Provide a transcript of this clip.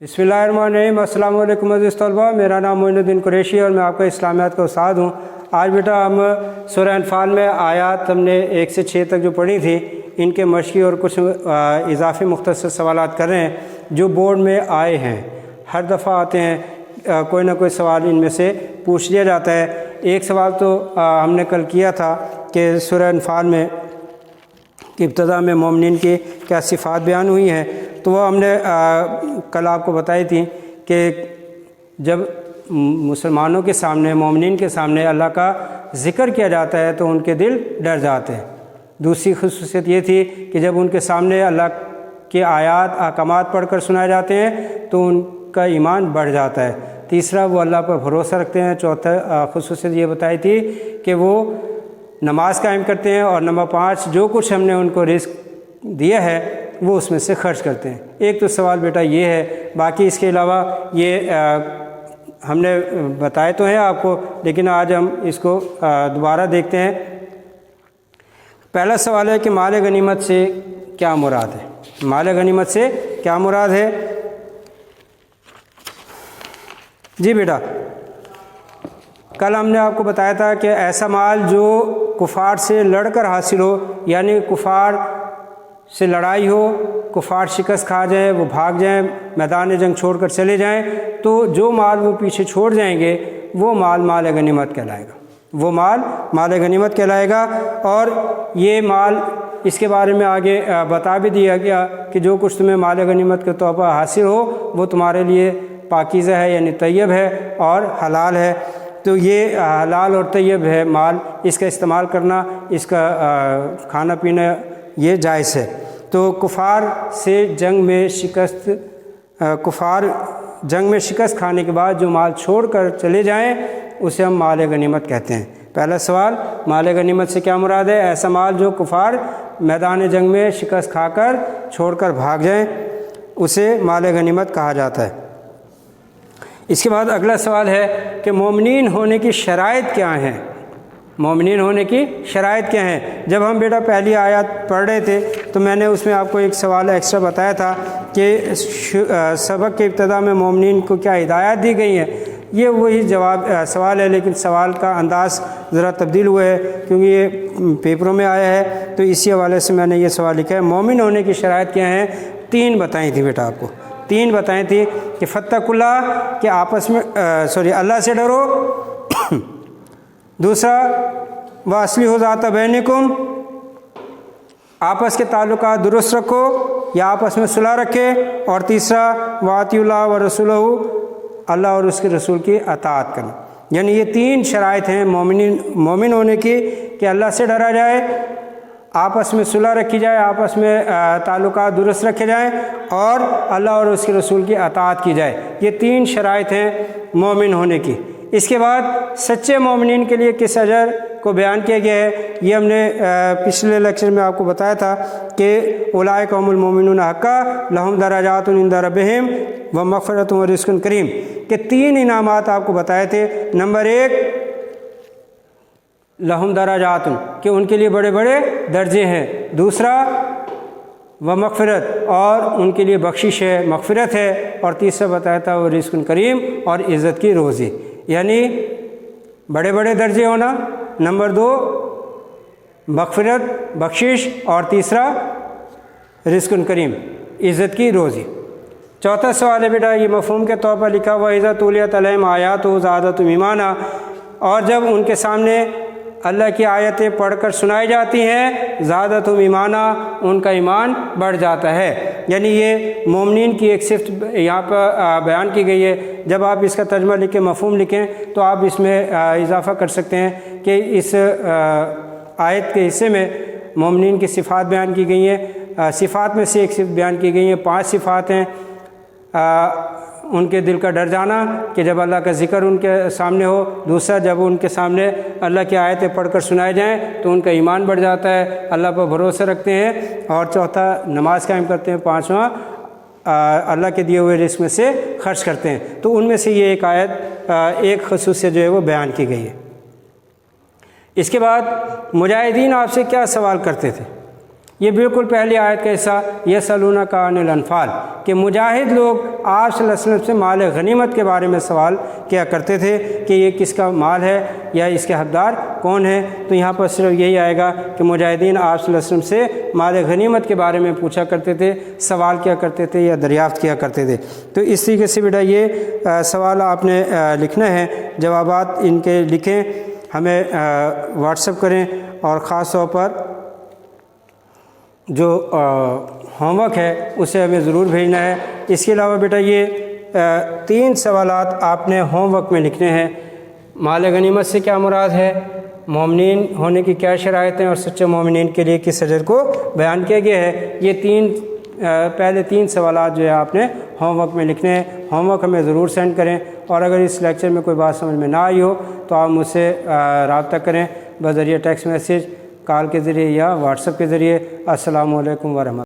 बिस्मिल्लाहिर्रहमानिर्रहीम। अस्सलाम वालेकुम अज़ीज़ तलबा, मेरा नाम मोइनुद्दीन कुरैशी और मैं आपका इस्लामियात का उस्ताद हूँ। आज बेटा हम सूरह अनफाल में आयात हमने 1 से 6 तक जो पढ़ी थी, इनके मशक़ी और कुछ इजाफ़ी मुख्तसर सवालात कर रहे हैं जो बोर्ड में आए हैं। हर दफ़ा आते हैं, कोई ना कोई सवाल इनमें से पूछ लिया जाता है। एक सवाल तो हमने कल किया था कि सूरह अनफाल में कि इब्तदा में मोमिनीन की क्या सिफ़ात बयान हुई हैं, तो वो हमने कल आपको बताई थी कि जब मुसलमानों के सामने, मोमिनीन के सामने अल्लाह का ज़िक्र किया जाता है तो उनके दिल डर जाते हैं। दूसरी ख़ुसूसियत ये थी कि जब उनके सामने अल्लाह के आयात अहकामात पढ़कर सुनाए जाते हैं तो उनका ईमान बढ़ जाता है। तीसरा, वो अल्लाह पर भरोसा रखते हैं। चौथा ख़ुसूसियत ये बताई थी कि वो नमाज कायम करते हैं। और नंबर 5, जो कुछ हमने उनको रिस्क दिया है वो उसमें से खर्च करते हैं। एक तो सवाल बेटा ये है, बाकी इसके अलावा ये हमने बताए तो हैं आपको, लेकिन आज हम इसको दोबारा देखते हैं। पहला सवाल है कि माल गनीमत से क्या मुराद है। माल गनीमत से क्या मुराद है? जी बेटा, कल हमने आपको बताया था कि ऐसा माल जो कुफार से लड़कर हासिल हो, यानी कुफार से लड़ाई हो, कुफार शिकस्त खा जाएं, वो भाग जाएं, मैदान जंग छोड़कर चले जाएं, तो जो माल वो पीछे छोड़ जाएंगे वो माल माल गनीमत कहलाएगा। वो माल माल गनीमत कहलाएगा। और ये माल, इसके बारे में आगे बता भी दिया गया कि जो कुछ तुम्हें माल गनीमत के तौर पर हासिल हो वो तुम्हारे लिए पाकीज़ा है, यानी तैयब है और हलाल है। तो ये हलाल और तैयब है माल, इसका इस्तेमाल करना, इसका खाना पीना ये जायज़ है। तो कुफार से जंग में शिकस्त, कुफार जंग में शिकस्त खाने के बाद जो माल छोड़ कर चले जाएं उसे हम माल गनीमत कहते हैं। पहला सवाल, माल गनीमत से क्या मुराद है? ऐसा माल जो कुफार मैदान जंग में शिकस्त खाकर छोड़कर भाग जाएं उसे माल गनीमत कहा जाता है। इसके बाद अगला सवाल है कि मोमिनीन होने की शराइत क्या हैं। मोमिनीन होने की शराइत क्या हैं? जब हम बेटा पहली आयत पढ़ रहे थे तो मैंने उसमें आपको एक सवाल एक्स्ट्रा बताया था कि सबक के इब्तदा में मोमिनीन को क्या हिदायत दी गई है। ये वही सवाल है, लेकिन सवाल का अंदाज़ ज़रा तब्दील हुआ है क्योंकि ये पेपरों में आया है, तो इसी हवाले से मैंने ये सवाल लिखा है। मोमिन होने की शराइत क्या हैं? 3 बताई थी बेटा आपको, 3 बताई थी कि फत्तकुल्लाह, कि आपस में अल्लाह से डरो। दूसरा, व अस्लिहू ज़ात बैनिकुम, आपस के ताल्लुकात दुरुस्त रखो या आपस में सुलह रखे। और तीसरा, व अतिउल्लाह व रसूलहू, अल्लाह और उसके रसूल की अताअत करना। यानी ये 3 शराइत हैं मोमिन होने की कि अल्लाह से डरा जाए, आपस में सुलह रखी जाए, आपस में ताल्लुकात दुरुस्त रखे जाएं और अल्लाह और उसके रसूल की अताअत की जाए। ये 3 शराइत हैं मोमिन होने की। इसके बाद सच्चे मोमिनीन के लिए किस अजर को बयान किया गया है, ये हमने पिछले लेक्चर में आपको बताया था कि उलाइका हुमुल मोमिनून हक्का लहुम दराजातुन इंदा रब्बिहिम व मग़फ़िरतुन व रिज़्क़ुन करीम, के 3 इनामात आपको बताए थे। नंबर 1, लहुम दराजातुन, कि उनके लिए बड़े बड़े दर्जे हैं। दूसरा, व मग़फ़िरत, और उनके लिए बख्शिश है, मग़फ़िरत है। और तीसरा बताया था वो रिज़्क़ुन करीम, और इज़्ज़त की रोज़ी, यानी बड़े बड़े दर्जे होना। नंबर 2, मग़फ़िरत, बख्शिश। और तीसरा, रिज़्क़ुन करीम, इज़्ज़त की रोज़ी। चौथा सवाल है बेटा, ये मफ़हूम के तौर पर लिखा हुआ, इज़ा तुलियत अलैहिम आयातुहु ज़ादतहुम ईमाना, और जब उनके सामने अल्लाह की आयतें पढ़कर सुनाई जाती हैं, ज़ादतहुम ईमाना, उनका ईमान बढ़ जाता है। यानी ये मोमिनीन की एक सिफ़त यहाँ पर बयान की गई है। जब आप इसका तर्जुमा लिखें, मफ़हूम लिखें, तो आप इसमें इजाफ़ा कर सकते हैं कि इस आयत के हिस्से में मोमिनीन की सिफ़ात बयान की गई हैं। सिफ़ात में से एक सिफ़त बयान की गई है, 5 सिफ़ात हैं। उनके दिल का डर जाना कि जब अल्लाह का ज़िक्र उनके सामने हो। दूसरा, जब उनके सामने अल्लाह की आयतें पढ़कर सुनाए जाएं तो उनका ईमान बढ़ जाता है, अल्लाह पर भरोसा रखते हैं। और चौथा, नमाज कायम करते हैं। 5वां, अल्लाह के दिए हुए रिस्क में से खर्च करते हैं। तो उनमें से ये एक आयत, एक ख़ुसूसियत जो है वो बयान की गई है। इसके बाद मुजाहिदीन आपसे क्या सवाल करते थे, یہ بالکل پہلی آیت کا حصہ یسألونک عن الانفال کہ مجاہد لوگ آپ صلی اللہ علیہ وسلم سے مال غنیمت کے بارے میں سوال کیا کرتے تھے کہ یہ کس کا مال ہے یا اس کے حقدار کون ہے. تو یہاں پر صرف یہی آئے گا کہ مجاہدین آپ صلی اللہ علیہ وسلم سے مال غنیمت کے بارے میں پوچھا کرتے تھے، سوال کیا کرتے تھے یا دریافت کیا کرتے تھے. تو اس طریقے سے بیٹا یہ سوال آپ نے لکھنا ہے، جوابات ان کے لکھیں، ہمیں واٹس ایپ کریں، اور خاص طور پر جو ہوم ورک ہے اسے ہمیں ضرور بھیجنا ہے. اس کے علاوہ بیٹا یہ 3 سوالات آپ نے ہوم ورک میں لکھنے ہیں. مال غنیمت سے کیا مراد ہے، مومنین ہونے کی کیا شرائط ہیں، اور سچے مومنین کے لیے کس اجر کو بیان کیا گیا ہے. یہ پہلے 3 سوالات جو ہے آپ نے ہوم ورک میں لکھنے ہیں. ہوم ورک ہمیں ضرور سینڈ کریں، اور اگر اس لیکچر میں کوئی بات سمجھ میں نہ آئی ہو تو آپ مجھ سے رابطہ کریں بذریعہ ٹیکسٹ میسیج، کال کے ذریعے یا واٹس ایپ کے ذریعے. السلام علیکم ورحمۃ اللہ.